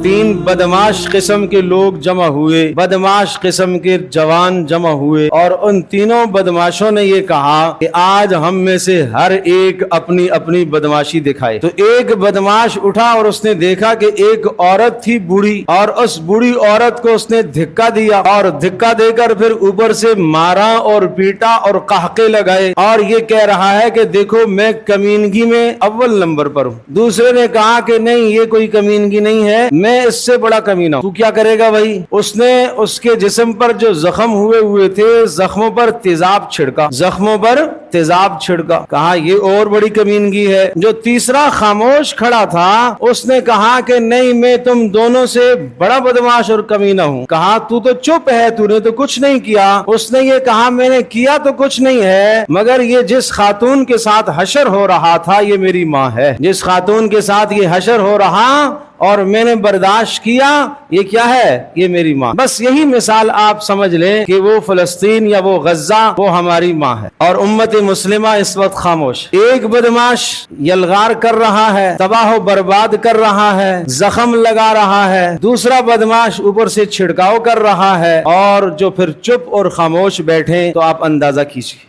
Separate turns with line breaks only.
تین بدماش قسم کے لوگ جمع ہوئے، بدماش قسم کے جوان جمع ہوئے، اور ان تینوں بدماشوں نے یہ کہا کہ آج ہم میں سے ہر ایک اپنی اپنی بدماشی دکھائے۔ تو ایک بدماش اٹھا اور اس نے دیکھا کہ ایک عورت تھی بوڑھی، اور اس بوڑھی عورت کو اس نے دھکا دیا، اور دھکا دے کر پھر اوپر سے مارا اور پیٹا اور قہقے لگائے، اور یہ کہہ رہا ہے کہ دیکھو میں کمینگی میں اول نمبر پر ہوں۔ دوسرے نے کہا کہ نہیں، یہ کوئی کمینگی نہیں ہے، میں اس سے بڑا کمینہ ہوں۔ تو کیا کرے گا بھائی؟ اس نے اس کے جسم پر جو زخم ہوئے تھے، زخموں پر تیزاب چھڑکا، زخموں پر تیزاب چھڑکا، کہا یہ اور بڑی کمینگی ہے۔ جو تیسرا خاموش کھڑا تھا اس نے کہا کہ نہیں، میں تم دونوں سے بڑا بدماش اور کمینہ ہوں۔ کہا تو چپ ہے، تو نے تو کچھ نہیں کیا۔ اس نے یہ کہا میں نے کیا تو کچھ نہیں ہے، مگر یہ جس خاتون کے ساتھ حشر ہو رہا تھا یہ میری ماں ہے، جس خاتون کے ساتھ یہ حشر ہو رہا اور میں نے برداشت کیا، یہ کیا ہے؟ یہ میری ماں۔ بس یہی مثال آپ سمجھ لیں کہ وہ فلسطین یا وہ غزہ وہ ہماری ماں ہے، اور امت مسلمہ اس وقت خاموش۔ ایک بدماش یلغار کر رہا ہے، تباہ و برباد کر رہا ہے، زخم لگا رہا ہے، دوسرا بدماش اوپر سے چھڑکاؤ کر رہا ہے، اور جو پھر چپ اور خاموش بیٹھے تو آپ اندازہ کیجیے۔